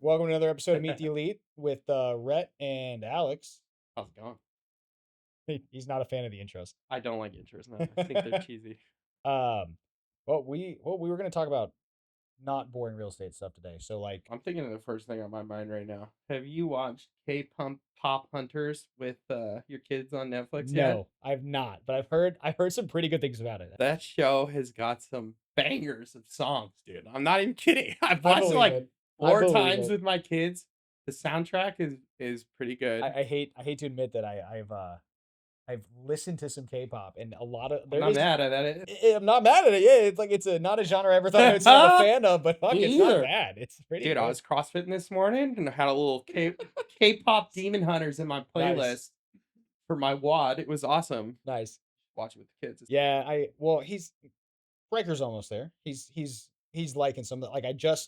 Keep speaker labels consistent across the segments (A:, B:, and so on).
A: Welcome to another episode of Meet the Elite with Rhett and Alex.
B: How's it going?
A: He's not a fan of the intros.
B: I don't like intros. No, I think they're cheesy.
A: We were going to talk about not boring real estate stuff today. So like,
B: I'm thinking of the first thing on my mind right now. Have you watched Pop Hunters with your kids on Netflix yet?
A: no, I've not, but I've heard some pretty good things about it.
B: That show has got some bangers of songs, dude. I'm not even kidding. I've
A: I
B: watched it
A: believe
B: like
A: it.
B: 4 times with my kids. The soundtrack is pretty good.
A: I hate to admit that I've listened to some K-pop and a lot of.
B: I'm not mad at it.
A: I'm not mad at it. Yeah, it's like not a genre I ever thought I was not a fan of, but fuck, it's not bad. It's pretty.
B: Dude,
A: good.
B: I was CrossFitting this morning and I had a little K-pop Demon Hunters in my playlist
A: Nice.
B: for my WOD. It was awesome.
A: Nice.
B: Watch it with the kids.
A: Yeah, he's Riker's almost there. He's liking some of the,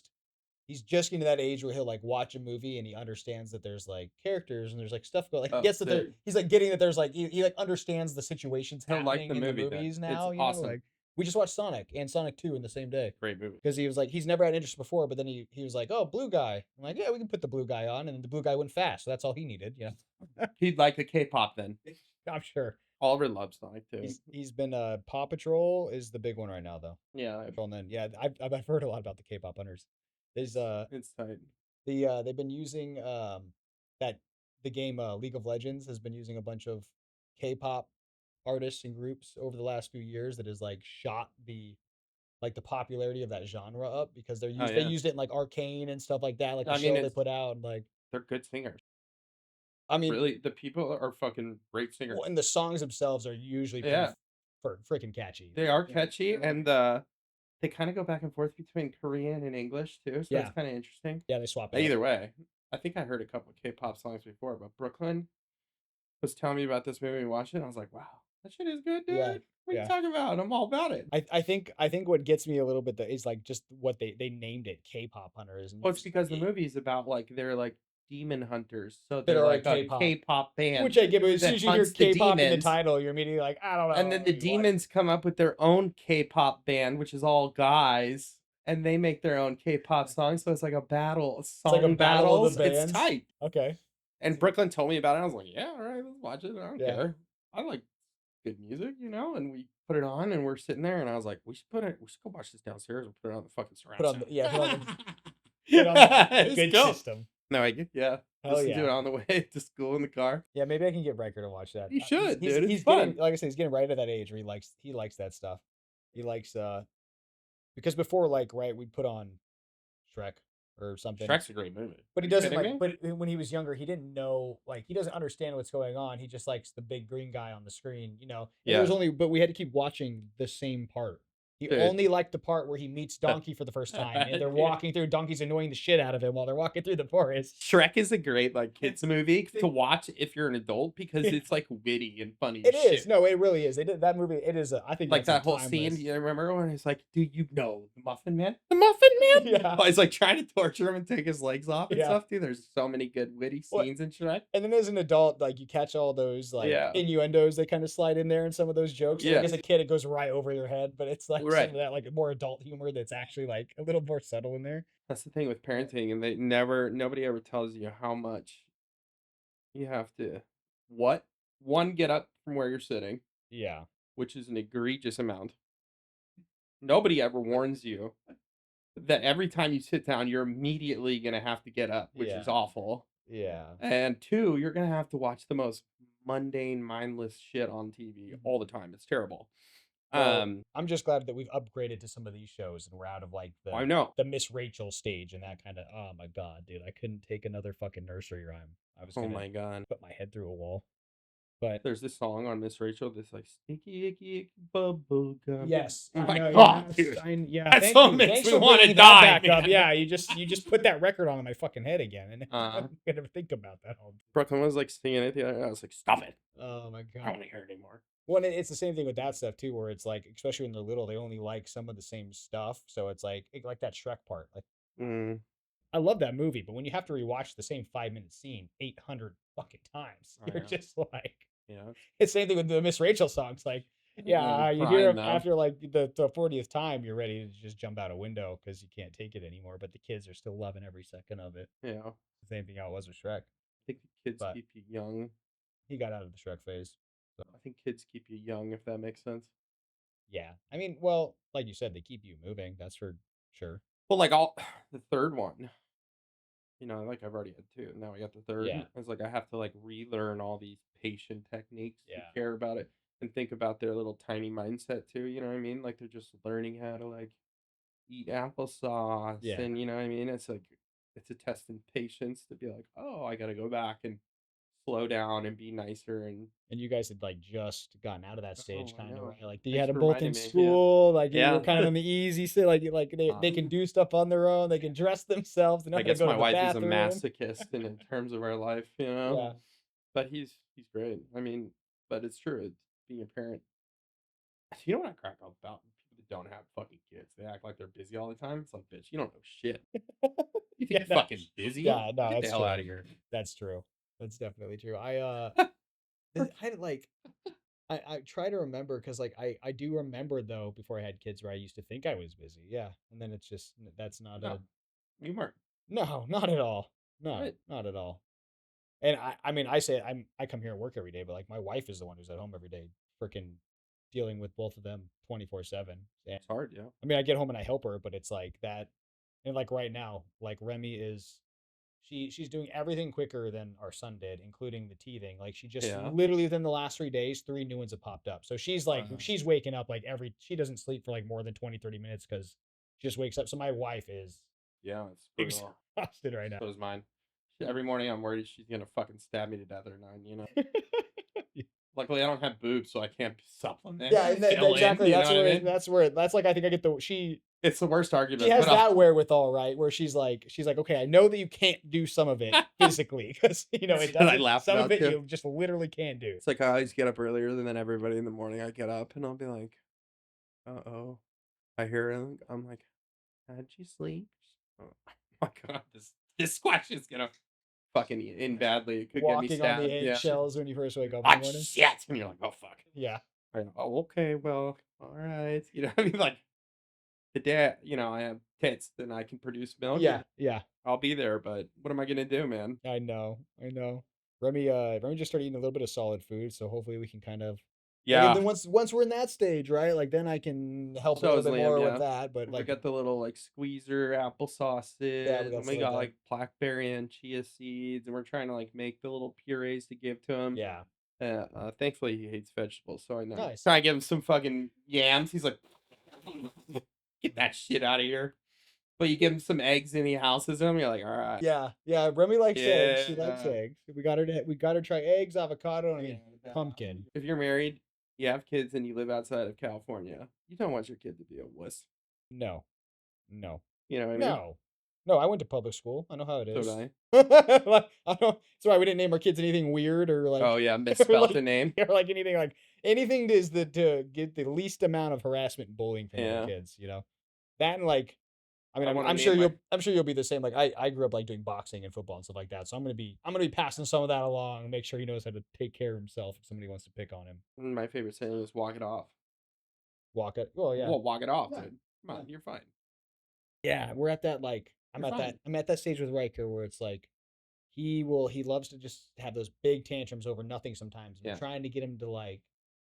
A: he's just getting to that age where he'll like watch a movie and he understands that there's like characters and there's like stuff going, like he gets that he's like getting that there's like he like understands the situations
B: He'll
A: happening
B: like the
A: in
B: movie,
A: the movies
B: then.
A: now.
B: It's
A: you
B: awesome.
A: know, like we just watched Sonic and Sonic 2 in the same day.
B: Great movie.
A: Because he was like he's never had interest before, but then he was like, oh, blue guy. I'm like, yeah, we can put the blue guy on, and the blue guy went fast, so that's all he needed. You know,
B: He'd like the K-pop then.
A: I'm sure.
B: Oliver loves Sonic too.
A: He's been Paw Patrol is the big one right now though.
B: Yeah,
A: And then yeah, I've heard a lot about the K-pop hunters. There's
B: it's tight.
A: they've been using that the game League of Legends has been using a bunch of K-pop artists and groups over the last few years that has like shot the popularity of that genre up because they used it in like Arcane and stuff like that, like the show they put out, and like
B: they're good singers.
A: I mean,
B: really, the people are fucking great singers.
A: Well, and the songs themselves are usually freaking catchy.
B: They are catchy, and they kind of go back and forth between Korean and English too, so it's kind of interesting.
A: Yeah, they swap.
B: Either way, I think I heard a couple of K-pop songs before, but Brooklyn was telling me about this movie and watched it, and I was like, wow, that shit is good, dude.
A: Yeah.
B: What are you talking about? I'm all about it.
A: I think what gets me a little bit is like just what they named it, K-pop hunters.
B: Well, it's because the movie's about like they're like demon hunters, so they're like a K-pop band.
A: Which I get, but as soon as you hear K-pop in the title, you're immediately like, I don't know.
B: And then the demons come up with their own K-pop band, which is all guys, and they make their own K-pop songs. So it's like a battle, battle of the bands. It's tight.
A: Okay.
B: And Brooklyn told me about it. I was like, yeah, all right, let's watch it. I don't care. I like good music, you know. And we put it on, and we're sitting there, and I was like, we should go watch this downstairs and put it on the fucking surround sound.
A: Put on the good system.
B: No, just do it on the way to school in the car.
A: Yeah, maybe I can get Riker to watch that.
B: You should, dude.
A: He's fun. Like I said, he's getting right at that age where he likes that stuff. He likes because before we'd put on Shrek or something.
B: Shrek's a great movie.
A: But he doesn't but when he was younger, he didn't know, he doesn't understand what's going on. He just likes the big green guy on the screen, you know. And but we had to keep watching the same part. He only liked the part where he meets Donkey for the first time, and they're walking through. Donkey's annoying the shit out of him while they're walking through the forest.
B: Shrek is a great kids movie to watch if you're an adult because it's witty and funny.
A: It is. No, it really is. They did that movie. It is. I think
B: that whole scene. You remember when he's like, "Do you know the Muffin Man? The Muffin Man?"
A: Yeah.
B: He's like trying to torture him and take his legs off and stuff. Dude, there's so many good witty scenes in Shrek.
A: And then as an adult, you catch all those innuendos that kind of slide in there and some of those jokes. Yeah. As a kid, it goes right over your head, but it's some of that more adult humor that's actually a little more subtle in there.
B: That's the thing with parenting, and nobody ever tells you how much you have to get up from where you're sitting.
A: Yeah.
B: Which is an egregious amount. Nobody ever warns you that every time you sit down, you're immediately gonna have to get up, which is awful.
A: Yeah.
B: And 2, you're gonna have to watch the most mundane, mindless shit on TV all the time. It's terrible.
A: Well, I'm just glad that we've upgraded to some of these shows and we're out of the Miss Rachel stage and that kind of, oh my god, dude, I couldn't take another fucking nursery rhyme. I was
B: my god,
A: put my head through a wall. But
B: there's this song on Miss Rachel that's sticky icky bubble gum.
A: Yes.
B: Oh my god, dude. That song makes me want to die.
A: Yeah, you just put that record on in my fucking head again, and I'm gonna think about that all day.
B: Brooklyn was singing it the other day. I was like, stop it.
A: Oh my god.
B: I don't want to hear it anymore.
A: Well, it's the same thing with that stuff too, where it's especially when they're little, they only like some of the same stuff. So it's like that Shrek part. I love that movie, but when you have to rewatch the same 5-minute scene 800 fucking times, you're just it's the same thing with the Miss Rachel songs. Yeah, you hear
B: prime
A: him
B: them.
A: after, like, the 40th time, you're ready to just jump out a window because you can't take it anymore, but the kids are still loving every second of it.
B: You know,
A: The same thing how it was with Shrek,
B: I think the kids
A: but
B: keep you young.
A: he got out of the Shrek phase. So,
B: I think kids keep you young, if that makes sense.
A: yeah. I mean, well, like you said, they keep you moving, that's for sure.
B: Well, like all the third one, like I've already had two. Now I got the third.
A: Yeah,
B: It's like I have to like relearn all these patient techniques to
A: yeah,
B: care about it and think about their little tiny mindset too. You know what I mean? Like they're just learning how to like eat applesauce,
A: yeah.
B: and you know what I mean. It's like it's a test in patience to be like, oh, I got to go back and slow down and be nicer. And
A: And you guys had, like, just gotten out of that stage
B: oh, I
A: kinda,
B: know.
A: right? Like, you had
B: Thanks
A: them
B: for
A: both in
B: reminding me. Yeah,
A: school, like, you were
B: yeah.
A: kind of on the easy side, like, they can
B: um,
A: do stuff on their own, they can dress themselves, they know
B: I
A: how to
B: guess
A: go to
B: my
A: the
B: wife is a
A: bathroom.
B: masochist in terms of our life,
A: Yeah.
B: but he's great. I mean, but it's true. It's being a parent. You know what I crack up about? People that don't have fucking kids. They act like they're busy all the time. It's like, bitch, you don't know shit. You think
A: Yeah,
B: you're
A: no.
B: fucking busy?
A: Yeah, no,
B: Get the
A: that's
B: hell out
A: true.
B: of here.
A: That's true. That's definitely true. I like I try to remember because like I do remember though before I had kids where I used to think I was busy. Yeah. And then it's just that's not
B: No,
A: a
B: you weren't.
A: no, not at all. No,
B: Right.
A: not at all. And I mean I say I come here and work every day, but like my wife is the one who's at home every day, freaking dealing with both of them 24/7. And
B: It's hard, yeah.
A: I mean I get home and I help her, but it's like that and like right now, like Remy is she's doing everything quicker than our son did, including the teething. Like she just
B: Yeah.
A: literally within the last 3 days, three new ones have popped up. So she's like
B: Wow.
A: she's waking up like she doesn't sleep for like more than 20, 30 minutes because she just wakes up. So my wife is
B: Yeah, it's brutal.
A: exhausted right now.
B: So is mine. Every morning I'm worried she's gonna fucking stab me to death at 9. Luckily I don't have boobs, so I can't supplement
A: Yeah,
B: and
A: and
B: fill in,
A: exactly.
B: you know what I mean?
A: That's like I think I get the
B: It's the worst
A: she
B: argument,
A: has
B: but
A: that wherewithal, right? Where she's like, okay, I know that you can't do some of it physically because it
B: that I
A: doesn't.
B: laugh
A: Some of
B: about
A: it
B: too.
A: you just literally can't do.
B: It's like I always get up earlier than everybody in the morning. I get up and I'll be like, "Uh-oh." I hear it. I'm like, "How'd you sleep?" Oh my god, this question is gonna fucking end badly. It could get me
A: Walking on the
B: stabbed. Yeah.
A: eggshells when you first wake up in the
B: Ah,
A: morning.
B: shit! And you're like, "Oh fuck."
A: Yeah.
B: Oh, okay. Well, all right. I mean, like the day I have tits, then I can produce milk,
A: Yeah.
B: and
A: Yeah.
B: I'll be there. But what am I gonna do, man?
A: I know. I know. Remy just started eating a little bit of solid food, so hopefully we can kind of like and
B: Yeah.
A: then once we're in that stage, right? Like then I can help a
B: So
A: little
B: is
A: bit
B: Liam.
A: more with
B: Yeah.
A: that. But
B: We
A: like
B: got the little like squeezer
A: yeah, we
B: applesauces,
A: got
B: and we
A: stuff like
B: got
A: that.
B: like blackberry and chia seeds, and we're trying to like make the little purees to give to him.
A: Yeah.
B: Thankfully he hates vegetables, so I know.
A: Nice.
B: Try to give him some fucking yams. He's like, get that shit out of here. But you give him some eggs and he houses them. You're like, all right,
A: Yeah. Yeah. Remy likes eggs. She likes
B: yeah,
A: eggs. We got her try eggs, avocado, and I
B: yeah.
A: mean pumpkin.
B: If you're married, you have kids, and you live outside of California, you don't want your kid to be a wuss.
A: No. No.
B: You know what I mean?
A: No. No, I went to public school. I know how it
B: So did
A: is.
B: I.
A: Like, I don't. That's why we didn't name our kids anything weird or like,
B: Oh yeah,
A: or
B: misspelt
A: like,
B: the name.
A: or like anything is to get the least amount of harassment and bullying from little
B: Yeah,
A: kids. That and like, I mean,
B: I
A: I'm,
B: want to
A: I'm sure
B: name my
A: you'll be the same. Like, I grew up like doing boxing and football and stuff like that. So I'm gonna be passing some of that along and make sure he knows how to take care of himself if somebody wants to pick on him.
B: my favorite saying is walk it off.
A: Walk it. Oh yeah.
B: Well, walk it off,
A: Yeah.
B: dude. Come on, you're fine.
A: Yeah, we're at that like
B: You're fine.
A: I'm at that stage with Riker where it's like he loves to just have those big tantrums over nothing sometimes. And you're
B: Yeah.
A: trying to get him to like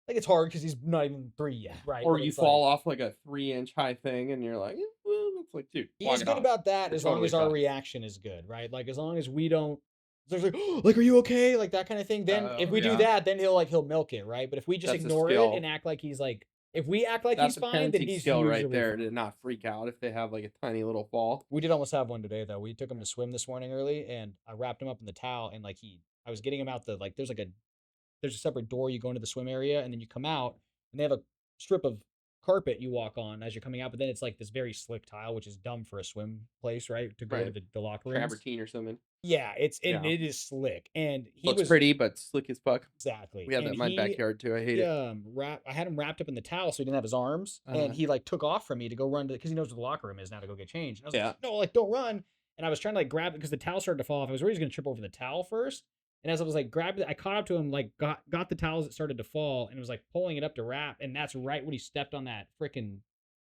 A: it's hard because he's not even 3 yet, right?
B: Or
A: But
B: you
A: it's like
B: fall off like a 3-inch high thing, and you're like, well, it's like, dude,
A: he
B: walk
A: is
B: it
A: good
B: off.
A: about that
B: You're
A: as long
B: totally
A: as our
B: fine.
A: reaction is good, right? Like as long as we don't there's like like are you okay? Like that kind of thing. Then if
B: Oh
A: we do
B: yeah,
A: that, then he'll milk it, right? But if we just
B: that's a
A: ignore it
B: skill.
A: and act like he's like if we act like he's
B: That's a
A: fine, then
B: parenting
A: he's
B: skill right
A: usually
B: there
A: fine.
B: to not freak out if they have like a tiny little fall.
A: We did almost have one today though. We took him to swim this morning early and I wrapped him up in the towel and like I was getting him out the like there's a separate door you go into the swim area and then you come out and they have a strip of carpet you walk on as you're coming out, but then it's like this very slick tile, which is dumb for a swim place, right? To go to
B: Right.
A: the locker rooms.
B: Travertine or something.
A: Yeah,
B: Yeah.
A: it is slick. And he
B: Looks
A: was
B: pretty, but slick as fuck.
A: exactly.
B: We have that
A: And
B: in my backyard too. I hate it.
A: I had him wrapped up in the towel so he didn't have his arms. And
B: Uh,
A: he like took off from me to go run to because he knows where the locker room is now to go get changed. And I was
B: yeah.
A: like, no, like don't run. And I was trying to like grab it because the towel started to fall off. I was worried he was gonna trip over the towel first. And as I was like grabbing it, I caught up to him, like got the towels that started to fall, and was like pulling it up to wrap. And that's right when he stepped on that freaking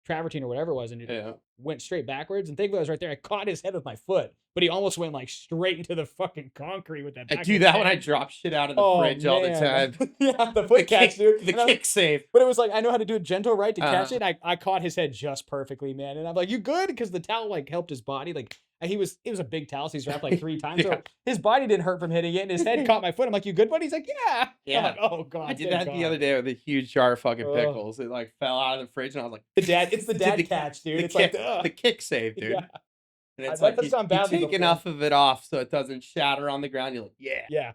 A: travertine or whatever it was, and it
B: Yeah.
A: went straight backwards. And thankfully I was right there. I caught his head with my foot, but he almost went like straight into the fucking concrete with that
B: I
A: back of
B: do
A: his
B: that when I
A: head.
B: drop shit out of the
A: Oh
B: fridge all the
A: man,
B: time.
A: yeah, the
B: The
A: foot catch, dude.
B: the kick save.
A: But it was like I know how to do it gentle, right, to catch
B: Uh,
A: it. I caught his head just perfectly, man. And I'm like, "You good?" Because the towel like helped his body. Like he was, it was a big towel, so he's wrapped like 3 times.
B: yeah.
A: So his body didn't hurt from hitting it, and his head caught my foot. I'm like, "You good, buddy?" He's like, "Yeah." I'm
B: Yeah.
A: like, "Oh
B: I
A: god,
B: did
A: thank
B: that the other
A: God."
B: day with a huge jar of fucking
A: Ugh.
B: pickles. It like fell out of the fridge, and I was like,
A: It's the
B: did
A: dad catch, dude. It's like,
B: the
A: ugh.
B: kick save, dude.
A: Yeah,
B: And it's
A: that
B: like
A: does sound
B: you
A: badly
B: take
A: before.
B: enough of it off so it doesn't shatter on the ground. You're like, yeah,
A: Yeah,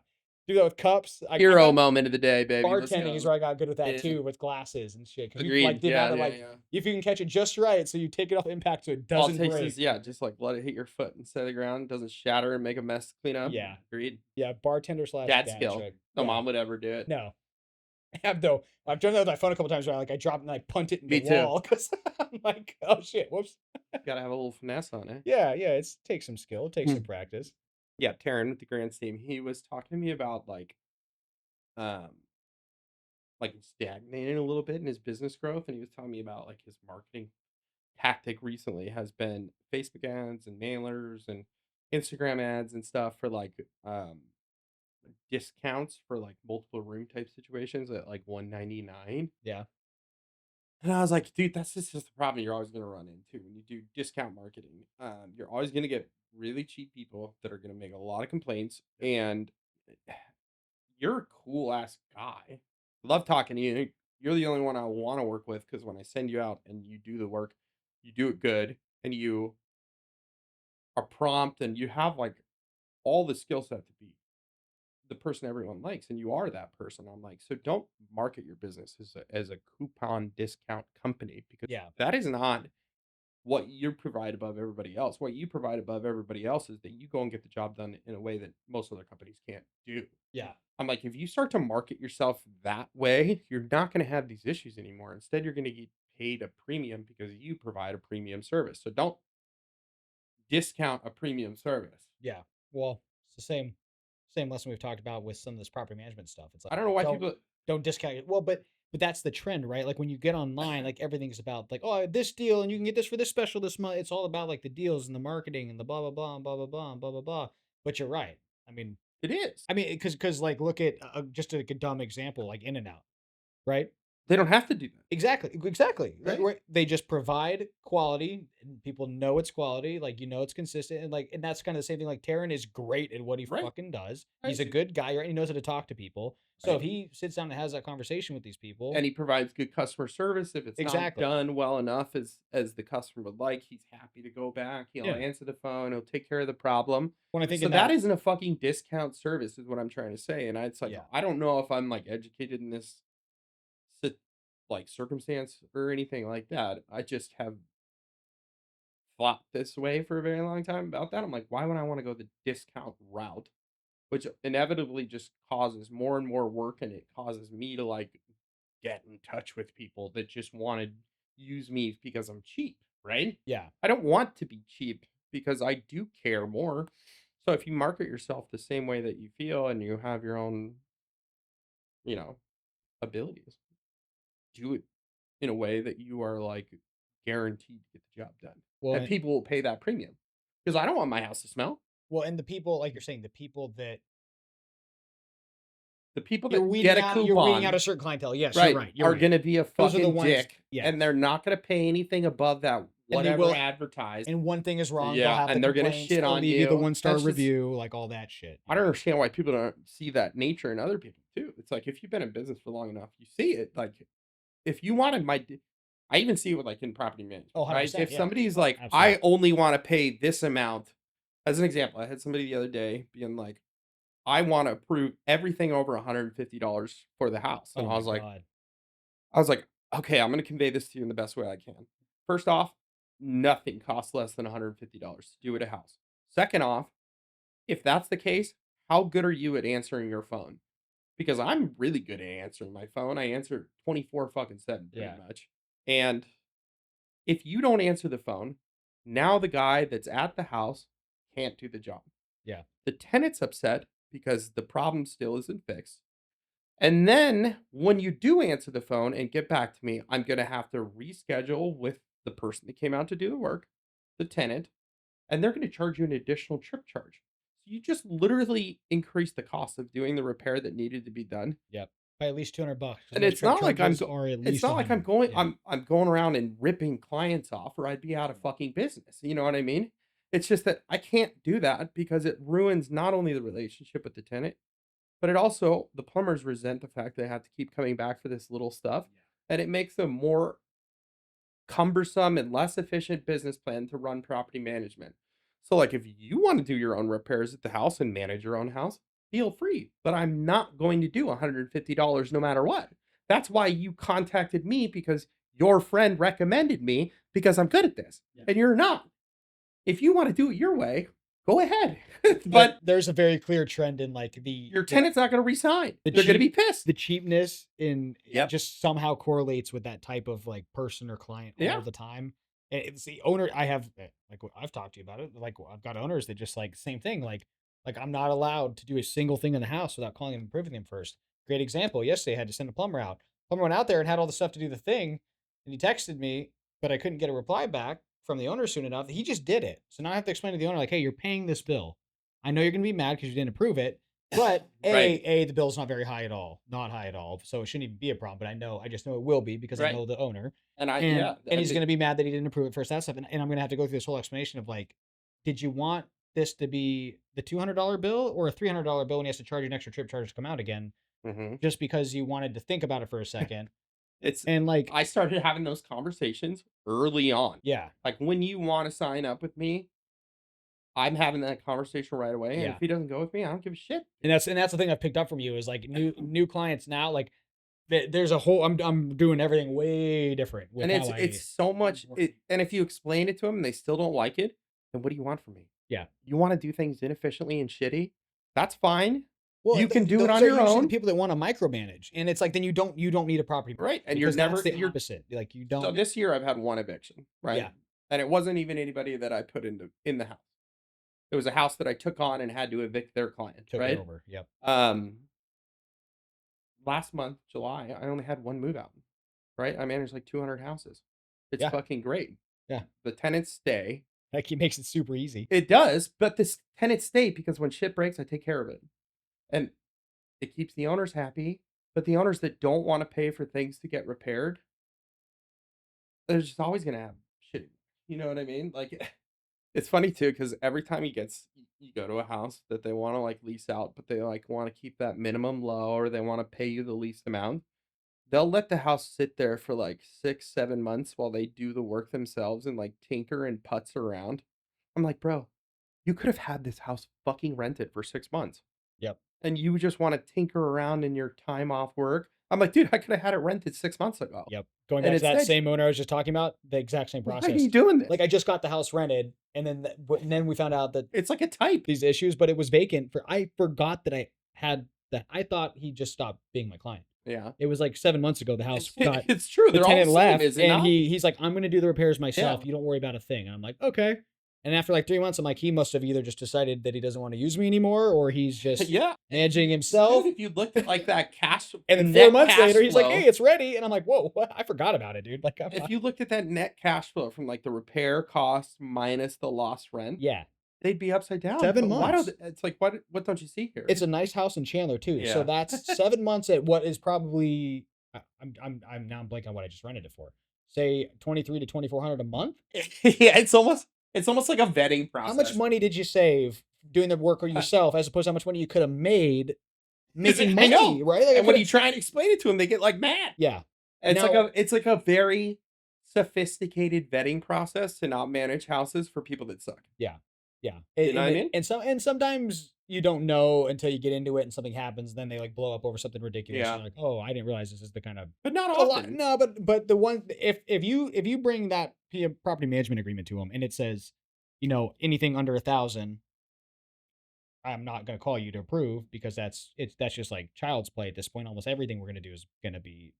A: do that with cups. I
B: hero
A: got
B: moment of the day, baby. Let's
A: bartending is
B: go.
A: where I got good with that
B: Yeah.
A: too, with glasses and shit. Because you like
B: Agreed.
A: did have
B: Yeah,
A: it
B: yeah,
A: like
B: yeah.
A: if you can catch it just right, so you take it off impact so it
B: All it
A: doesn't
B: takes
A: break.
B: is just like let it hit your foot instead of the ground, doesn't shatter and make a mess to clean up.
A: Yeah.
B: Agreed.
A: Yeah, bartender slash
B: Dad
A: dad
B: skill.
A: trick.
B: No
A: Yeah.
B: mom would ever do it.
A: No. I have though. I've done that with my phone a couple times where I drop it and I punt it in the
B: Me too.
A: wall because I'm like, oh shit, whoops.
B: Gotta have a little finesse on it.
A: Yeah, yeah. It takes some skill. It takes
B: Hmm.
A: some practice.
B: Yeah, Taryn with the Grand Steam, he was talking to me about um like stagnating a little bit in his business growth, and he was telling me about like his marketing tactic recently has been Facebook ads and mailers and Instagram ads and stuff for discounts for like multiple room type situations at like 199.
A: Yeah.
B: And I was like, dude, that's just the problem you're always gonna run into when you do discount marketing. You're always gonna get really cheap people that are gonna make a lot of complaints, and you're a cool ass guy. Love talking to you. You're the only one I want to work with because when I send you out and you do the work, you do it good and you are prompt and you have like all the skill set to be the person everyone likes, and you are that person. I'm like, so don't market your business as a coupon discount company because
A: Yeah.
B: that is not what you provide above everybody else. What you provide above everybody else is that you go and get the job done in a way that most other companies can't do.
A: Yeah.
B: I'm like, if you start to market yourself that way, you're not going to have these issues anymore. Instead, you're going to get paid a premium because you provide a premium service. So don't discount a premium service.
A: Yeah. Well, it's the same lesson we've talked about with some of this property management stuff. It's like
B: I don't know why
A: don't
B: people.
A: don't discount it. Well, but that's the trend, right? Like when you get online, like everything's about like, oh, this deal and you can get this for this special this month. It's all about like the deals and the marketing and the blah blah blah and blah blah blah and blah blah blah. But you're right. I mean,
B: It is.
A: because like look at just a dumb example like In and Out, right?
B: They don't have to do that,
A: Exactly, exactly.
B: right?
A: Right. They just provide quality, and people know it's quality. Like it's consistent, and and that's kind of the same thing. Like Taryn is great at what he
B: Right.
A: fucking does.
B: Right.
A: He's a good guy, right? He knows how to talk to people. So if
B: Right.
A: he sits down and has that conversation with these people,
B: And he provides good customer service. If it's not
A: exactly.
B: done well enough as the customer would like, he's happy to go back. He'll
A: Yeah.
B: answer the phone. He'll take care of the problem.
A: When I think
B: So
A: in
B: that
A: that,
B: isn't a fucking discount service, is what I'm trying to say. And it's like
A: yeah,
B: I don't know if I'm like educated in this circumstance or anything like that. I just have thought this way for a very long time about that. I'm like, why would I want to go the discount route? Which inevitably just causes more and more work, and it causes me to like get in touch with people that just want to use me because I'm cheap, right?
A: yeah,
B: I don't want to be cheap because I do care more. So if you market yourself the same way that you feel and you have your own, you know, abilities, do it in a way that you are like guaranteed to get the job done.
A: well,
B: And people will pay that premium because I don't want my house to smell.
A: and the people, like you're saying, the people that
B: The people that get a
A: you're weeding out
B: coupon,
A: a certain clientele. Yes, you're
B: right,
A: right. You're
B: are
A: right.
B: gonna be a
A: Those are the
B: fucking
A: ones,
B: dick,
A: yeah.
B: and they're not gonna pay anything above that
A: And they
B: whatever
A: will,
B: advertised.
A: and one thing is wrong, they'll
B: Yeah,
A: have
B: and
A: the
B: they're gonna
A: complaints,
B: shit
A: they'll
B: on
A: leave you the
B: you.
A: 1-star
B: That's just
A: review, like all that shit.
B: I don't understand why people don't see that nature in other people too. It's like if you've been in business for long enough, you see it. Like if you wanted I even see it with like in property management,
A: Oh,
B: right?
A: 100%,
B: If
A: yeah.
B: somebody's like,
A: Absolutely.
B: I only want to pay this amount, as an example, I had somebody the other day being like, I want to approve everything over $150 for the house. And
A: Oh my God.
B: I was like, okay, I'm going to convey this to you in the best way I can. First off, nothing costs less than $150 to do at a house. Second off, if that's the case, how good are you at answering your phone? Because I'm really good at answering my phone. I answer 24 fucking 7 pretty
A: Yeah.
B: much. And if you don't answer the phone, now the guy that's at the house can't do the job.
A: Yeah.
B: The tenant's upset because the problem still isn't fixed. And then when you do answer the phone and get back to me, I'm going to have to reschedule with the person that came out to do the work, the tenant, and they're going to charge you an additional trip charge. So you just literally increase the cost of doing the repair that needed to be done.
A: Yep. By at least $200 because
B: And
A: most
B: it's
A: trip
B: not like I'm
A: charges are at
B: it's
A: least
B: not like I'm
A: 100.
B: going
A: Yeah.
B: I'm going around and ripping clients off or I'd be out of
A: Yeah.
B: fucking business. You know what I mean? It's just that I can't do that because it ruins not only the relationship with the tenant, but it also the plumbers resent the fact they have to keep coming back for this little stuff, and it makes them more cumbersome and less efficient business plan to run property management. So, like, if you want to do your own repairs at the house and manage your own house, feel free. But I'm not going to do $150 no matter what. That's why you contacted me because your friend recommended me because I'm good at this
A: Yeah.
B: and you're not. If you want to do it your way, go ahead.
A: There,
B: But
A: there's a very clear trend in like
B: your tenant's not going to resign.
A: the
B: They're going to be
A: cheap
B: pissed.
A: the cheapness in it
B: Yep.
A: just somehow correlates with that type of like person or client all
B: Yeah.
A: the time. And it's the owner I have like I've talked to you about it. Like I've got owners that just like same thing. Like I'm not allowed to do a single thing in the house without calling them and approving them first. Great example. Yesterday I had to send a plumber out. Plumber went out there and had all the stuff to do the thing, and he texted me, but I couldn't get a reply back from the owner soon enough. He just did it. So now I have to explain to the owner, like, hey, you're paying this bill. I know you're gonna be mad because you didn't approve it, but
B: Right.
A: the bill's not very high at all, not high at all. So it shouldn't even be a problem. But I just know it will be because I
B: Right.
A: know the owner,
B: And I,
A: and
B: yeah.
A: he's gonna be mad that he didn't approve it first. That stuff, and I'm gonna have to go through this whole explanation of like, did you want this to be the $200 bill or a $300 bill, and he has to charge you an extra trip charge to come out again,
B: Mhm.
A: just because you wanted to think about it for a second,
B: It's
A: and like,
B: I started having those conversations early on.
A: yeah,
B: Like, when you wanna sign up with me, I'm having that conversation right away, and if
A: yeah,
B: he doesn't go with me, I don't give a shit.
A: and that's the thing I've picked up from you is like new clients now, like there's a whole I'm doing everything way different with
B: And
A: how
B: it's
A: I
B: so much
A: work.
B: it and if you explain it to them and they still don't like it, then what do you want from me?
A: Yeah.
B: You wanna do things inefficiently and shitty? That's fine.
A: Well,
B: You can do it
A: those
B: on
A: are
B: your
A: usually the
B: own,
A: people that wanna micromanage, and it's like, then you don't need a property
B: right?
A: manager
B: And you're
A: because that's
B: never
A: the
B: you're
A: opposite. Like, you
B: so
A: don't.
B: this year I've had 1 eviction, right?
A: Yeah,
B: And it wasn't even anybody that I put in the house. It was a house that I took on and had to evict their client,
A: took it
B: right?
A: over. Yep.
B: Um, Last month, July, I only had 1 move out, right? I managed like 200 houses. It's
A: Yeah,
B: fucking great.
A: yeah.
B: The tenants stay.
A: Like, he makes it super easy.
B: It does, but this tenants stay because when shit breaks, I take care of it. And it keeps the owners happy, but the owners that don't want to pay for things to get repaired, they're just always gonna have shit. You know what I mean? Like it's funny too, because every time you go to a house that they want to like lease out, but they like want to keep that minimum low or they want to pay you the least amount, they'll let the house sit there for like 6, 7 months while they do the work themselves and like tinker and putz around. I'm like, bro, you could have had this house fucking rented for 6 months
A: Yep,
B: and you just want to tinker around in your time off work. I'm like, dude, I could have had it rented 6 months ago.
A: yep. Going
B: And
A: back to that
B: instead,
A: same owner I was just talking about, the exact same
B: why are you
A: process.
B: doing this?
A: Like, I just got the house rented, and then we found out that
B: It's like a type.
A: these issues, but it was vacant for I forgot that I had that. I thought he just stopped being my client.
B: Yeah.
A: It was like 7 months ago, the house got
B: It's true.
A: the
B: They're all the
A: tenant
B: same,
A: left,
B: is it
A: and
B: not?
A: he's like, "I'm gonna do the repairs myself.
B: Yeah.
A: You don't worry about a thing." And I'm like, "Okay." And after like 3 months, I'm like, he must have either just decided that he doesn't want to use me anymore, or he's just
B: Yeah.
A: managing
B: Dude,
A: himself.
B: if you looked at like that cash
A: And then
B: net
A: 4 months
B: cash
A: later, he's like,
B: flow,
A: "Hey, it's ready." And I'm like, "Whoa, what? I forgot about it, dude." Like,
B: if you looked at that net cash flow from like the repair cost minus the lost rent,
A: yeah,
B: they'd be upside down.
A: 7
B: But why don't
A: months.
B: it's like what don't you see here?
A: It's a nice house in Chandler too. So
B: Yeah.
A: that's 7 months at what is probably I'm now blanking on what I just rented it for. Say 23 to 2400 a month.
B: Yeah, it's almost like a vetting
A: How much
B: process.
A: money did you save doing the work yourself, as opposed to how much money you could have made making
B: I
A: money,
B: know.
A: right? Like, I
B: And when
A: coulda-
B: you try and explain it to them, they get like mad.
A: yeah,
B: It's like a very sophisticated vetting process to not manage houses for people that suck.
A: yeah, yeah.
B: You know what I mean?
A: And sometimes you don't know until you get into it, and something happens. Then they like blow up over something ridiculous. And
B: Yeah.
A: you're like, oh, I didn't realize this is the kind of
B: But not
A: a lot.
B: often.
A: No, but the one if you bring that property management agreement to them and it says, anything under 1,000, I'm not gonna call you to approve because that's just like child's play at this point. Almost everything we're gonna do is gonna be,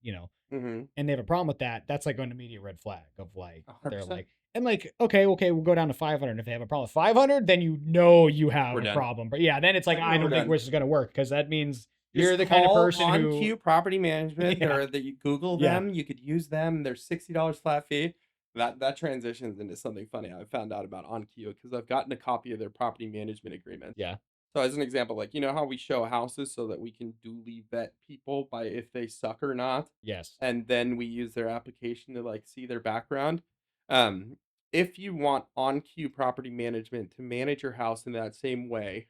B: Mhm.
A: and they have a problem with that, that's like an immediate red flag of like they're
B: 100%.
A: like and like, okay, we'll go down to 500. If they have a problem with 500, then you know you have
B: We're
A: a
B: done.
A: problem. But yeah, then it's like
B: Like,
A: I
B: no, we're
A: don't think
B: done.
A: this is gonna work because that means
B: Just
A: you're the kind of
B: call
A: person
B: on
A: who
B: cue property management.
A: yeah,
B: They're that you Google
A: yeah,
B: them. You could use them. They're $60 flat fee. That transitions into something funny I found out about OnQ because I've gotten a copy of their property management agreement.
A: yeah,
B: So as an example, like you know how we show houses so that we can duly vet people by if they suck or not,
A: yes,
B: and then we use their application to like see their background. Um, if you want OnQ property management to manage your house in that same way,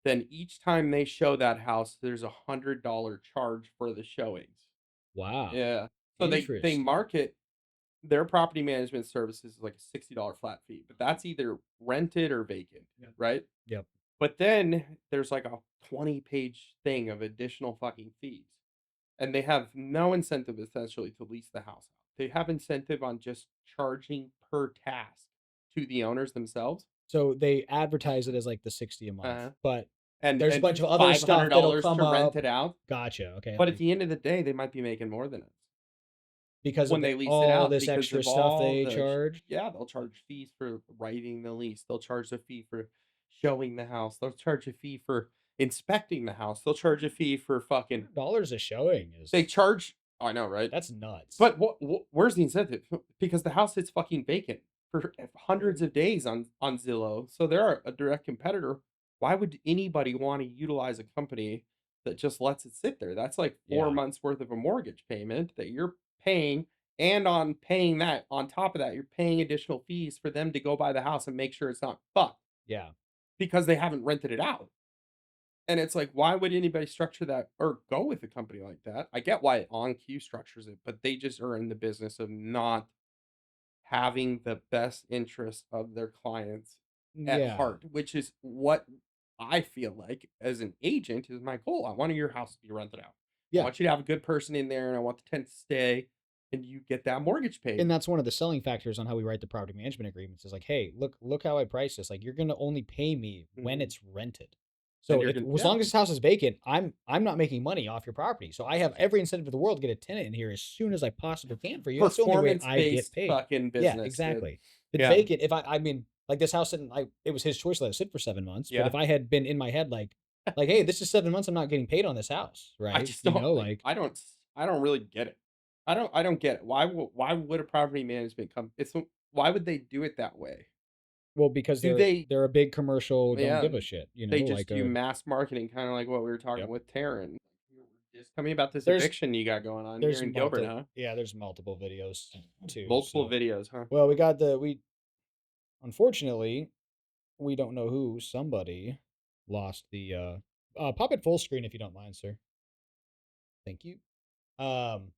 B: then each time they show that house, there's $100 charge for the showings.
A: wow,
B: Yeah. So they
A: interesting,
B: market their property management services like a $60 flat fee, but that's either rented or vacant,
A: yep,
B: right?
A: yep,
B: But then there's like a 20-page thing of additional fucking fees. And they have no incentive essentially to lease the house out. They have incentive on just charging per task to the owners themselves.
A: so they advertise it as like the 60 a month,
B: Uh,
A: but
B: and
A: there's a
B: and
A: bunch of other stuff that'll
B: $500
A: come
B: to rent
A: up.
B: it out.
A: Gotcha, okay,
B: But at
A: like
B: the end of the day, they might be making more than us
A: because of
B: when
A: the
B: they lease it
A: all
B: out
A: this
B: because
A: extra
B: of
A: stuff
B: all
A: they
B: the
A: charge.
B: yeah, they'll charge fees for writing the lease. They'll charge a fee for showing the house. They'll charge a fee for inspecting the house. They'll charge a fee for fucking
A: $100 a showing
B: they
A: is
B: charge I know, right?
A: that's nuts.
B: But where's the incentive? Because the house is fucking vacant for hundreds of days on Zillow. So they're a direct competitor. Why would anybody want to utilize a company that just lets it sit there? That's like 4
A: Yeah,
B: months worth of a mortgage payment that you're paying, and on paying that, on top of that, you're paying additional fees for them to go by the house and make sure it's not fucked
A: yeah,
B: because they haven't rented it out. And it's like, why would anybody structure that or go with a company like that? I get why OnQ structures it, but they just are in the business of not having the best interest of their clients at
A: yeah,
B: heart, which is what I feel like as an agent is my goal. I want your house to be rented out. I
A: yeah.
B: want you to have a good person in there and I want the tenant to stay and you get that mortgage paid.
A: And that's one of the selling factors on how we write the property management agreements is like, hey, look how I price this. Like you're gonna only pay me when
B: Mhm.
A: it's rented.
B: And
A: So
B: you're
A: if
B: going to,
A: as
B: yeah,
A: long as this house is vacant, I'm not making money off your property. So I have every incentive in the world to get a tenant in here as soon as I possibly can for you. That's the only way
B: performance
A: I get
B: based
A: paid.
B: fucking
A: Yeah,
B: business, dude.
A: exactly. If it's
B: Yeah.
A: vacant, if I mean like this house didn't I it was his choice to let it sit for 7 months. But
B: Yeah.
A: if I had been in my head like, hey, this is 7 months, I'm not getting paid on this house,
B: I
A: right?
B: just don't like
A: Like
B: I don't really get it. I don't get it. Why would a property management come it's why would they do it that way?
A: well, because
B: Do they
A: they're a big commercial, don't
B: yeah,
A: give a shit,
B: they just
A: like
B: do
A: a
B: mass marketing kinda like what we were talking
A: yep.
B: with Taryn. Just tell me about this
A: There's
B: eviction you got going on here
A: there's
B: in Gilbert,
A: multiple
B: huh?
A: yeah, there's multiple videos too.
B: Multiple
A: So,
B: videos, huh?
A: well, we unfortunately we don't know who somebody lost the pop it full screen if you don't mind, sir. Thank you. Um,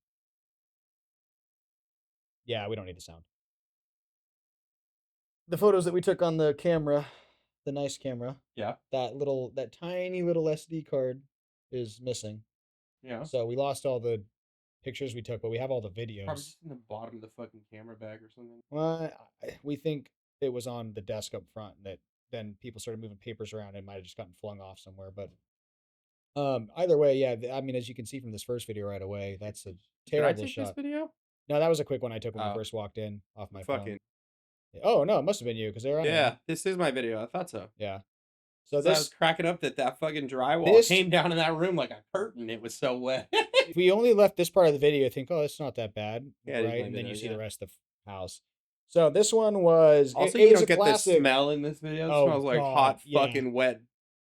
A: yeah, we don't need the sound. The photos that we took on the camera, the nice camera,
B: Yeah,
A: that tiny little SD card is missing.
B: yeah.
A: So we lost all the pictures we took, but we have all the
B: Probably
A: videos.
B: just in the bottom of the fucking camera bag or something.
A: Well, we think it was on the desk up front that then people started moving papers around. It might have just gotten flung off somewhere. But either way, yeah. I mean, as you can see from this first video right away, that's a
B: Did I
A: terrible
B: take this
A: shot.
B: video?
A: No, that was a quick one I took when we
B: Oh,
A: first walked in off my phone.
B: fucking
A: Oh no, it must have been you because they were running,
B: yeah,
A: right?
B: this is my video, I thought so.
A: Yeah. So
B: 'Cause I was
A: this
B: cracking up that that fucking drywall
A: this
B: came down in that room like a curtain, it was so wet.
A: if we only left this part of the video, think, oh, it's not that bad,
B: Yeah, it is
A: right?
B: my
A: And then
B: video,
A: you see the
B: yeah.
A: rest of the house. So this one was
B: Also,
A: it
B: you
A: was
B: don't
A: a
B: get the
A: classic.
B: smell in this video. It
A: Oh
B: smells like
A: God,
B: hot
A: yeah.
B: fucking wet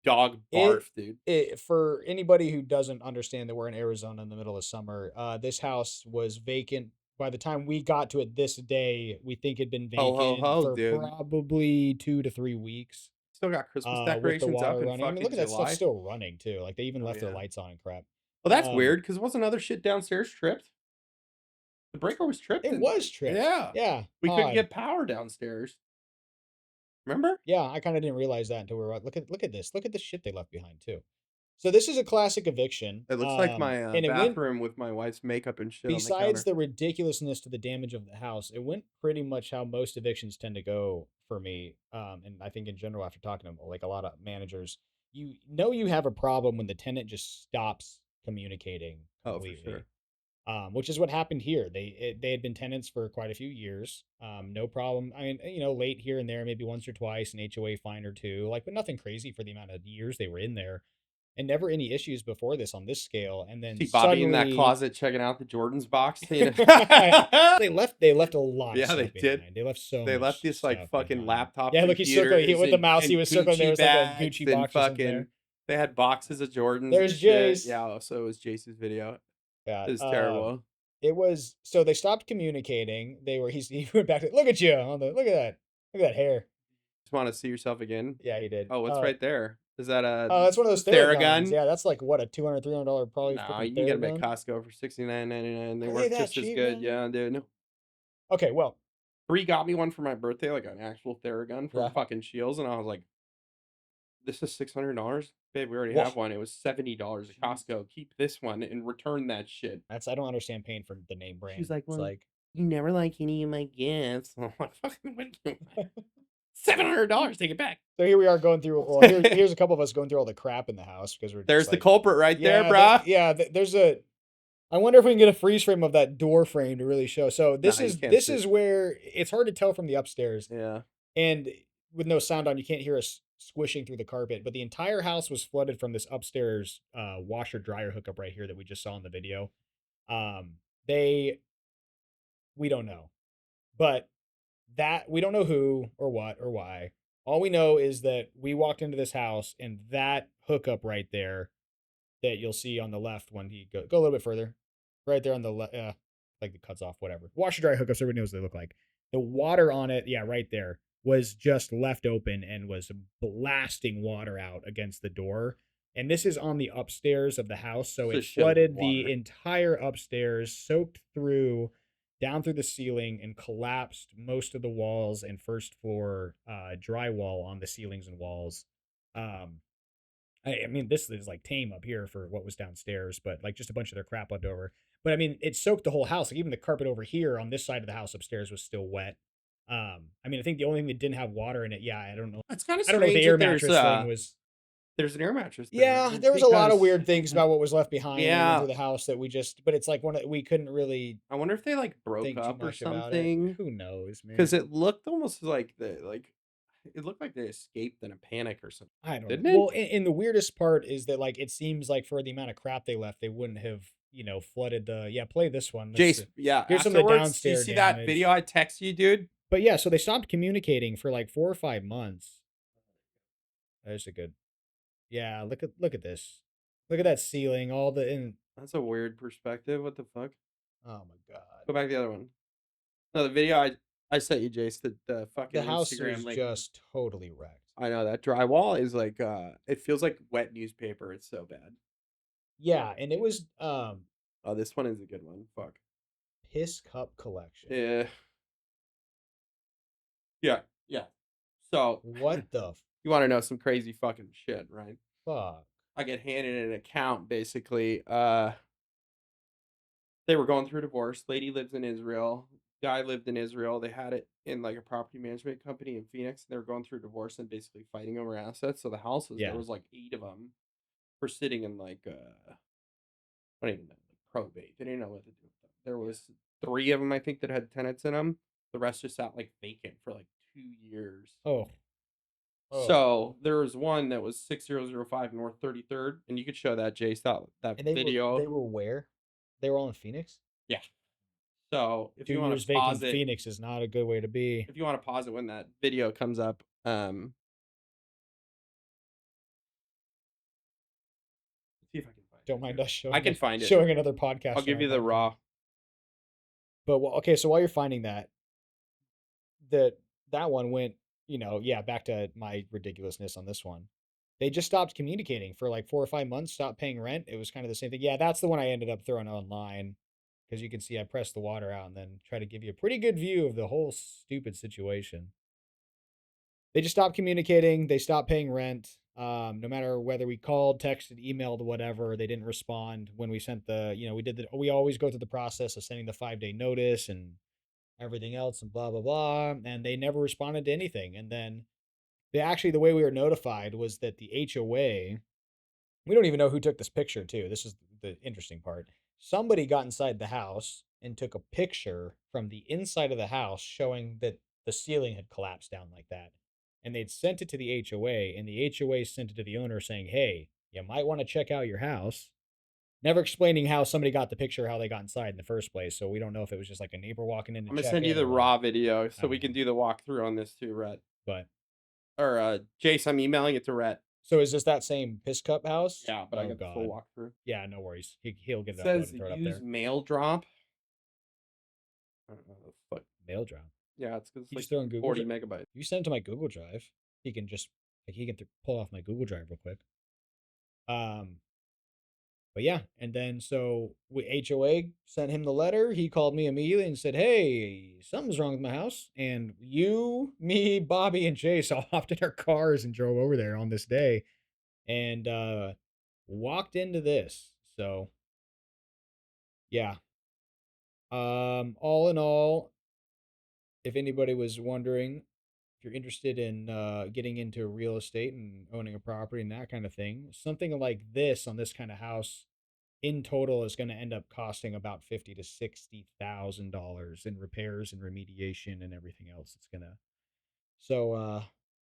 B: dog
A: It
B: barf, dude.
A: it for anybody who doesn't understand that we're in Arizona in the middle of summer, this house was vacant. By the time we got to it this day, we think it'd been
B: Ho ho
A: vacant
B: ho,
A: for
B: dude.
A: probably 2 to 3 weeks.
B: Still got Christmas
A: With the
B: decorations up
A: water
B: in
A: running. I mean, look
B: fucking
A: at that stuff
B: July.
A: still running too. Like they even
B: Oh
A: left their
B: yeah.
A: lights on and crap.
B: Well, that's
A: Um,
B: weird because wasn't other shit downstairs tripped? The breaker was tripped
A: it
B: and
A: was tripped.
B: yeah,
A: Yeah,
B: we couldn't
A: odd.
B: get power downstairs. Remember?
A: Yeah, I kind of didn't realize that until we were look at this. Look at the shit they left behind too. So this is a classic eviction.
B: It looks like my
A: And it went
B: bathroom with my wife's makeup and shit on the
A: besides
B: counter.
A: the ridiculousness to the damage of the house, it went pretty much how most evictions tend to go for me. And I think in general, after talking to like a lot of managers, you know you have a problem when the tenant just stops communicating
B: Oh, for
A: completely.
B: sure.
A: Which is what happened here. They had been tenants for quite a few years. No problem. I mean, late here and there, maybe once or twice, an HOA fine or two, like, but nothing crazy for the amount of years they were in there, and never any issues before this on this scale. And then
B: See Bobby in that
A: suddenly,
B: closet checking out the Jordan's box.
A: they left a lot of
B: Yeah, they
A: stuff
B: did.
A: behind. They left so
B: They left
A: much
B: this like
A: stuff
B: fucking
A: behind.
B: laptop
A: Yeah, look, he's circling
B: computers
A: with the mouse. He
B: and
A: was circling. There
B: Gucci
A: was like a
B: bags
A: Gucci
B: and
A: box or something
B: fucking
A: there.
B: they had boxes of Jordans and
A: There's
B: shit.
A: Jace.
B: Yeah, so it was Jace's video.
A: Yeah.
B: It was terrible.
A: It was so they stopped communicating. He went back to look at you on the look at that hair.
B: Just want to see yourself again.
A: Yeah, he did.
B: Oh, what's right there? Is that a
A: Oh, that's one of those Theraguns.
B: Theragun?
A: Yeah, that's like what, a $200 probably
B: No,
A: freaking
B: you can get them at
A: Theragun.
B: Costco for $69.99. They
A: Are they
B: work
A: that
B: just as
A: cheap,
B: good.
A: man?
B: Yeah, dude. No.
A: Okay, well,
B: Bree got me one for my birthday, like an actual Theragun from
A: yeah.
B: fucking Shields, and I was like, "This is $600, babe. We already have
A: Whoa,
B: one. It was $70 at
A: jeez.
B: Costco. Keep this one and return that shit."
A: I don't understand paying for the name
B: She's
A: brand.
B: like,
A: It's
B: "Well,
A: like
B: you never like any of my gifts." I'm like, "Fucking what do you want? $700. Take it back."
A: so here we are going through. Well, here's a couple of us going through all the crap in the house because we're just
B: There's the
A: like,
B: culprit right there,
A: yeah,
B: brah.
A: there's a. I wonder if we can get a freeze frame of that door frame to really show. So
B: Nah, you can't
A: this
B: see.
A: is where it's hard to tell from the upstairs.
B: Yeah.
A: And with no sound on, you can't hear us squishing through the carpet. But the entire house was flooded from this upstairs washer dryer hookup right here that we just saw in the video. Um, they we don't know, but that we don't know who or what or why. All we know is that we walked into this house and that hookup right there that you'll see on the left when he go a little bit further, right there on the left, like the cuts off, whatever. Washer dry hookups, everybody knows what they look like. The water on it, yeah, right there, was just left open and was blasting water out against the door. And this is on the upstairs of the house, so it
B: Just shit with
A: flooded the
B: water.
A: entire upstairs, soaked through down through the ceiling, and collapsed most of the walls and first floor drywall on the ceilings and walls. Um, I mean, this is like tame up here for what was downstairs, but like just a bunch of their crap left over. But I mean, it soaked the whole house. Like even the carpet over here on this side of the house upstairs was still wet. I mean, I think the only thing that didn't have water in it, yeah, I don't know.
B: It's kind of
A: I don't know what the
B: strange
A: air
B: that
A: mattress thing was.
B: there's an air mattress there
A: Yeah, there was a lot of
B: because
A: weird things about what was left behind when we went
B: yeah,
A: through the house that but it's like we couldn't really
B: I wonder if they like broke
A: think too
B: up or
A: much about it.
B: something
A: Who knows, man?
B: because it looked almost like it looked like they escaped in a panic or something,
A: I don't know.
B: didn't it?
A: Well, and the weirdest part is that like it seems like for the amount of crap they left, they wouldn't have flooded the. Yeah, play this one.
B: Jace, yeah.
A: Here's some of the
B: Afterwards, do you
A: downstairs
B: see that video
A: damage.
B: I text you, dude?
A: But yeah, so they stopped communicating for like 4 or 5 months. There's a good. Yeah, look at this. Look at that ceiling. All the in.
B: That's a weird perspective. What the fuck?
A: Oh my god.
B: Go back to the other one. No, the video I sent you, Jace, the
A: The
B: fucking
A: house
B: Instagram
A: is
B: link.
A: just totally wrecked.
B: I know that drywall is like it feels like wet newspaper. It's so bad.
A: Yeah, and it was
B: Oh, this one is a good one. Fuck.
A: piss cup collection.
B: Yeah. Yeah. Yeah. So
A: What the
B: you want to know some crazy fucking shit, right?
A: fuck?
B: I get handed an account basically. They were going through a divorce. Lady lives in Israel. Guy lived in Israel. They had it in like a property management company in Phoenix. They were going through a divorce and basically fighting over assets. So the houses, there
A: Yeah.
B: was like 8 of them, were sitting in like I don't even know, like probate. They didn't know what to do with them. There was 3 of them I think that had tenants in them. The rest just sat like vacant for like 2 years.
A: Oh. Oh.
B: So there was one that was 6005 North 33rd, and you could show that Jace that
A: And
B: video.
A: they were where? They were all in Phoenix?
B: Yeah. So if
A: 2
B: you want
A: years
B: to pause
A: vacant
B: it,
A: Phoenix is not a good way to be.
B: if you want to pause it when that video comes up, see if I can find
A: Don't
B: it
A: mind
B: here.
A: us showing
B: I can find it.
A: showing another podcast.
B: I'll give
A: on
B: you
A: our
B: the
A: podcast.
B: raw.
A: But okay, so while you're finding that one went, yeah, back to my ridiculousness on this one. They just stopped communicating for like 4 or 5 months, stopped paying rent. It was kind of the same thing. Yeah, that's the one I ended up throwing online because you can see I pressed the water out and then try to give you a pretty good view of the whole stupid situation. They just stopped communicating. They stopped paying rent. No matter whether we called, texted, emailed, whatever, they didn't respond when we sent we always go through the process of sending the 5-day notice and everything else and blah, blah, blah. And they never responded to anything. And then the way we were notified was that the HOA, we don't even know who took this picture too. This is the interesting part. Somebody got inside the house and took a picture from the inside of the house showing that the ceiling had collapsed down like that. And they'd sent it to the HOA, and the HOA sent it to the owner saying, "Hey, you might want to check out your house." Never explaining how somebody got the picture, how they got inside in the first place. So we don't know if it was just like a neighbor walking in to
B: I'm gonna
A: check
B: send you
A: in
B: the
A: or what.
B: raw video
A: I
B: so
A: don't
B: we can
A: know.
B: do the walkthrough on this too, Rhett.
A: But
B: Or Jace, I'm emailing it to Rhett.
A: so is this that same piss cup house?
B: Yeah, but I
A: Oh
B: got the full
A: God.
B: walkthrough.
A: Yeah, no worries. He'll
B: It
A: get it uploaded
B: says
A: and throw it up
B: use
A: there.
B: mail drop. I don't know the fuck.
A: Mail drop.
B: Yeah, it's because it's
A: You
B: like
A: just throw in Google
B: 40
A: Drive.
B: megabytes.
A: You send it to my Google Drive. He can just pull off my Google Drive real quick. Um, but yeah, and then so HOA sent him the letter. He called me immediately and said, "Hey, something's wrong with my house." And you, me, Bobby, and Chase all hopped in our cars and drove over there on this day and walked into this. So yeah. All in all, if anybody was wondering, if you're interested in getting into real estate and owning a property and that kind of thing, something like this on this kind of house in total is going to end up costing about $50,000 to $60,000 in repairs and remediation and everything else. It's gonna so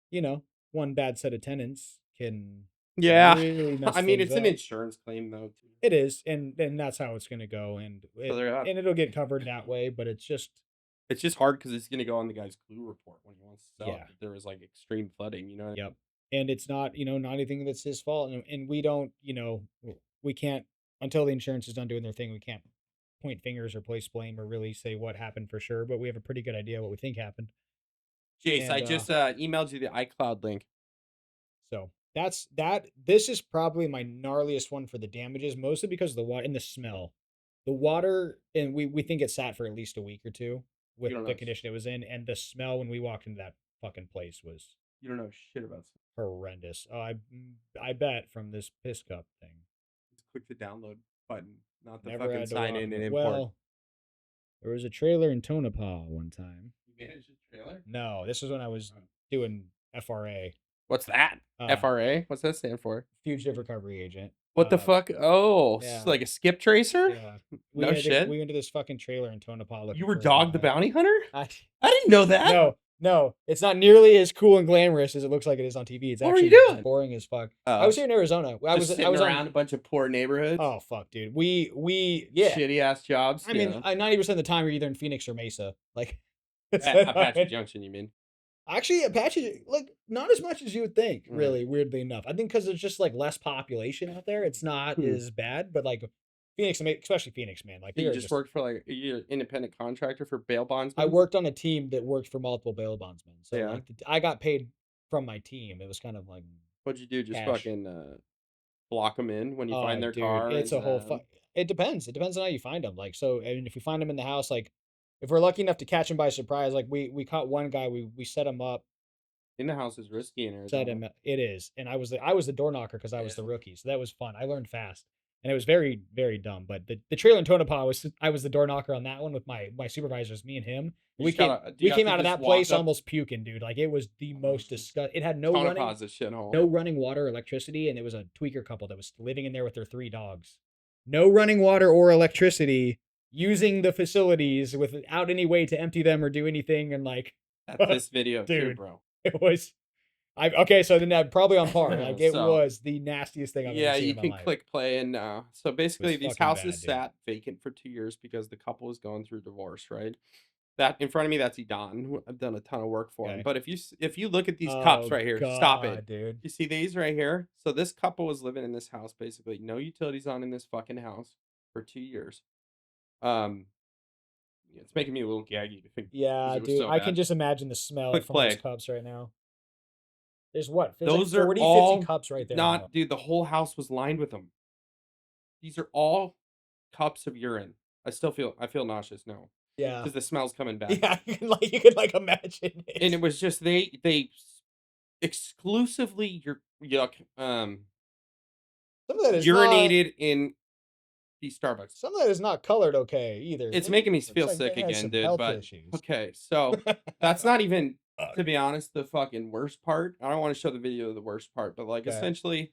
A: you know, one bad set of tenants can
B: Yeah,
A: really mess
B: I mean
A: things
B: it's an
A: up.
B: insurance claim though too.
A: It is, and that's how it's gonna go,
B: So they're
A: and it'll get covered that way. But
B: it's just hard because it's gonna go on the guy's clue report when he wants to sell it.
A: yeah,
B: That there was like extreme flooding, you know what I
A: yep.
B: mean?
A: And it's not, not anything that's his fault. And we don't, we can't, until the insurance is done doing their thing, we can't point fingers or place blame or really say what happened for sure, but we have a pretty good idea what we think happened.
B: Jace, I
A: And
B: just emailed you the iCloud link.
A: so that's that. This is probably my gnarliest one for the damages, mostly because of the water and the smell. The water, and we think it sat for at least a week or two
B: You
A: with
B: don't
A: the
B: know.
A: condition it was in, and the smell when we walked into that fucking place was
B: You don't know shit about.
A: horrendous. Oh, I bet from this piss cup thing.
B: Just click the download button, not the
A: Never
B: fucking
A: had to
B: sign
A: walk
B: in
A: into
B: and
A: it.
B: import.
A: Well, there was a trailer in Tonopah one time.
B: You managed a trailer?
A: No, this was when I was doing FRA,
B: What's that?
A: uh,
B: FRA? What's that stand for?
A: fugitive recovery agent.
B: What the fuck? Oh,
A: Yeah,
B: like a skip tracer?
A: yeah.
B: No shit.
A: We went to this fucking trailer in Tonopah looking
B: You were
A: for a
B: Dog the
A: guy.
B: Bounty Hunter?
A: I
B: I didn't know that.
A: no, it's not nearly as cool and glamorous as it looks like it is on TV. It's
B: What were you
A: actually
B: doing?
A: boring as fuck. I was here in Arizona.
B: Just sitting
A: I was
B: around
A: on.
B: a bunch of poor neighborhoods.
A: Oh fuck, dude. Yeah.
B: Shitty ass jobs.
A: I mean, 90% of the time you're either in Phoenix or Mesa. Like,
B: Apache Junction, you mean?
A: actually, Apache, like, not as much as you would think,
B: Right.
A: really, weirdly enough. I think because there's just, like, less population out there, it's not as bad, but, like, Phoenix, especially Phoenix, man. Like,
B: So you just worked for like you're an independent contractor for bail bondsmen?
A: I worked on a team that worked for multiple bail bondsmen. So,
B: Yeah.
A: like, I got paid from my team. It was kind of like,
B: What'd you do? Just
A: cash.
B: fucking block them in when you find their
A: dude,
B: car?
A: it's a whole it depends. It depends on how you find them. Like, so, I mean, if we find them in the house, like, if we're lucky enough to catch him by surprise, like, we caught one guy, we set him up,
B: In the house is risky in
A: set
B: Arizona.
A: him. It is, and I was the door knocker because I was the rookie, so that was fun. I learned fast, and it was very very dumb. But the trailer in Tonopah I was the door knocker on that one with my supervisors, me and him. We came out of that place almost puking, dude. Like, it was the most disgusting. It had no
B: Tonopah's a shithole.
A: no running water or electricity, and it was a tweaker couple that was living in there with their 3 dogs. No running water or electricity, using the facilities without any way to empty them or do anything, and like
B: That's this video too,
A: dude.
B: bro.
A: It was okay, so then that probably on par. Like, it
B: So,
A: was the nastiest thing I've ever
B: Yeah,
A: seen
B: you
A: in my
B: can
A: life.
B: click play and so basically these
A: fucking
B: houses
A: bad, dude.
B: sat vacant for 2 years because the couple was going through divorce, right? That in front of me, that's Idan, who I've done a ton of work for him.
A: Okay.
B: But if you look at these cups right here, stop it.
A: dude.
B: You see these right here? So this couple was living in this house, basically. No utilities on in this fucking house for 2 years. It's making me a little gaggy to think.
A: Yeah,
B: it was
A: dude.
B: so
A: I
B: bad.
A: can just imagine the smell
B: Click
A: from
B: play.
A: those cups right now. There's what? There's
B: Those
A: like
B: are
A: 40,
B: all
A: 50 cups right there.
B: Not, dude. The whole house was lined with them. These are all cups of urine. I feel nauseous. No,
A: Yeah.
B: because the smell's coming back.
A: Yeah, you can like imagine it.
B: And it was just they exclusively yuck
A: some of that is
B: urinated in these Starbucks.
A: Some of that is not colored okay either.
B: It's making me feel
A: like
B: sick
A: it has
B: again,
A: some
B: dude.
A: health
B: But
A: issues.
B: okay, so that's not even to be honest, the fucking worst part, I don't want to show the video of the worst part, but like
A: Okay.
B: essentially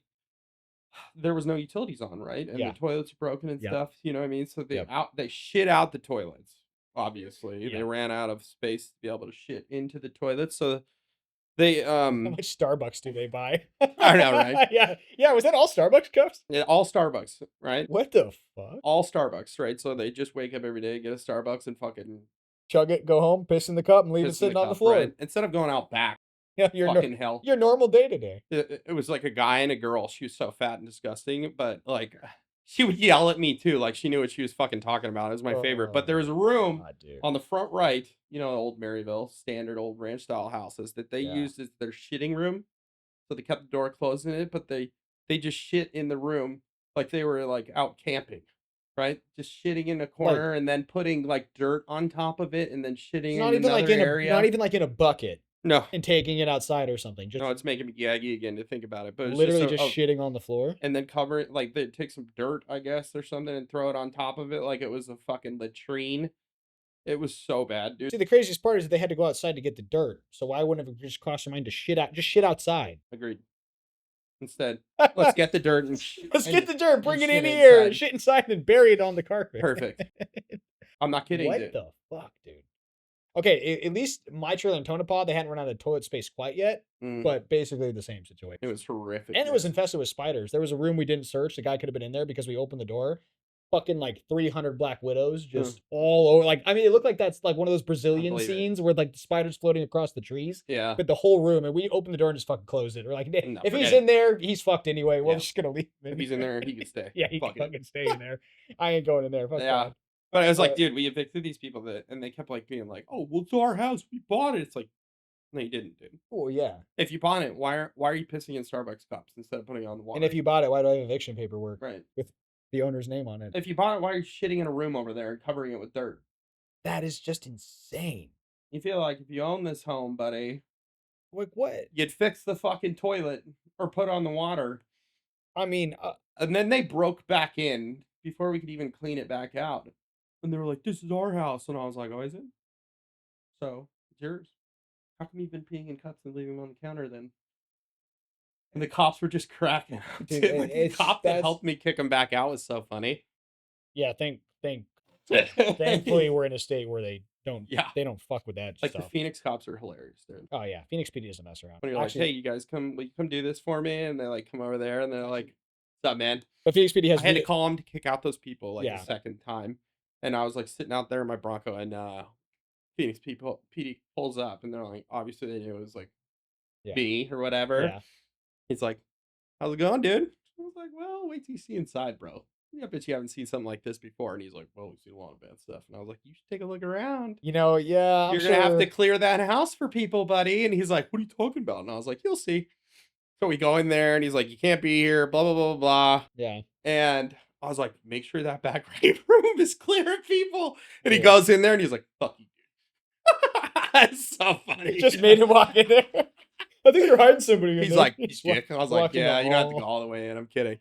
B: there was no utilities on, right? And the
A: Yeah.
B: toilets are broken and
A: Yep.
B: stuff, you know what I mean? So
A: Yep.
B: they shit out the toilets. Obviously, they
A: Yeah.
B: ran out of space to be able to shit into the toilets. So they
A: How much Starbucks do they buy?
B: I know, right?
A: Yeah. Yeah. Was that all Starbucks cups?
B: Yeah, all Starbucks, right?
A: What the fuck?
B: All Starbucks, right? So they just wake up every day, get a Starbucks, and fucking
A: Chug it, go home, piss in the cup, and leave it
B: piss in the
A: sitting on the
B: cup, right?
A: floor.
B: Instead of going out back,
A: Yeah.
B: fucking hell.
A: Your normal day to day.
B: It was like a guy and a girl. She was so fat and disgusting, but like she would yell at me too, like she knew what she was fucking talking about. It was my favorite. But
A: Oh
B: there was a
A: my
B: room
A: god, dude.
B: on the front right, you know, old Maryville, standard old ranch style houses that they
A: Yeah.
B: used as their shitting room. So they kept the door closed in it, but they just shit in the room like they were like out camping, right? Just shitting in a
A: Like
B: corner and then putting like dirt on top of it and then shitting
A: not
B: in
A: even like
B: another
A: in a not
B: area.
A: even like in a bucket
B: No,
A: and taking it outside or something. Just
B: no, it's making me gaggy again to think about it. But it's just
A: literally just
B: a
A: shitting on the floor.
B: and then cover it like they take some dirt, I guess, or something, and throw it on top of it like it was a fucking latrine. It was so bad, dude.
A: See, the craziest part is that they had to go outside to get the dirt. So why wouldn't it have just crossed your mind to just shit outside?
B: Agreed. Instead, let's get the dirt and
A: Let's get the dirt, bring it in
B: shit
A: here,
B: inside.
A: shit inside, and bury it on the carpet.
B: Perfect. I'm not kidding,
A: What
B: dude.
A: the fuck, dude? Okay, at least my trailer in Tonopah, they hadn't run out of toilet space quite yet,
B: Mm,
A: but basically the same situation.
B: it was horrific,
A: And it was
B: man.
A: infested with spiders. There was a room we didn't search. The guy could have been in there because we opened the door. Fucking like 300 black widows
B: Mm,
A: just all over. Like, I mean, it looked like that's like one of those
B: I
A: Brazilian
B: believe it.
A: scenes where like the spiders floating across the trees.
B: Yeah.
A: But the whole room, and we opened the door and just fucking closed it. We're like,
B: No,
A: if he's
B: forget
A: in
B: it.
A: there, he's fucked anyway. We're
B: Yeah.
A: just gonna leave him
B: If he's in there, he can stay.
A: Yeah, he can
B: Fuck it.
A: fucking stay in there. I ain't going in there. Fuck
B: Yeah.
A: that.
B: But I was like,
A: But
B: dude, we evicted these people and they kept like being like, oh, well, it's our house. We bought it. It's like, no, you didn't, dude.
A: oh yeah.
B: If you bought it, why are you pissing in Starbucks cups instead of putting it on the water?
A: And if you bought it, why do I have eviction paperwork
B: right.
A: with the owner's name on it?
B: If you bought it, why are you shitting in a room over there and covering it with dirt?
A: That is just insane.
B: You feel like if you own this home, buddy,
A: Like what?
B: you'd fix the fucking toilet or put on the water.
A: I mean,
B: And then they broke back in before we could even clean it back out. And they were like, this is our house. And I was like, oh, is it? So it's yours. How come you've been peeing in cups and leaving them on the counter then? And the cops were just cracking up.
A: dude,
B: Dude, like, the cop that
A: that's
B: helped me kick him back out was so funny.
A: yeah. Thankfully, we're in a state where
B: Yeah.
A: they don't fuck with that
B: Like the
A: stuff.
B: Phoenix cops are hilarious, dude.
A: Oh yeah, Phoenix PD doesn't mess around.
B: When you're like,
A: Actually,
B: hey, you guys will you come do this for me? And they like come over there and they're like, what's up, man?
A: but Phoenix PD has
B: I had to call him to kick out those people like
A: Yeah.
B: a second time. And I was like sitting out there in my Bronco and Phoenix PD pulls up and they're like, obviously they knew it was like
A: Yeah.
B: me or whatever.
A: Yeah.
B: He's like, how's it going, dude? I was like, well, wait till you see inside, bro. Yeah, I bet you haven't seen something like this before. And he's like, well, we've seen a lot of bad stuff. And I was like, you should take a look around.
A: You know, yeah, I'm
B: You're going to have
A: sure.
B: to clear that house for people, buddy. And he's like, what are you talking about? And I was like, you'll see. So we go in there and he's like, you can't be here, blah, blah, blah, blah.
A: Yeah.
B: And I was like, make sure that back right room is clear of people. And he
A: Yeah.
B: goes in there and he's like, fuck you, dude. That's so funny.
A: It just made him walk in there. I think you're hiding somebody. In
B: He's
A: there.
B: like,
A: He's
B: dick. I was like,
A: walking
B: yeah,
A: the
B: you don't have to
A: hall.
B: go all the way in. I'm kidding.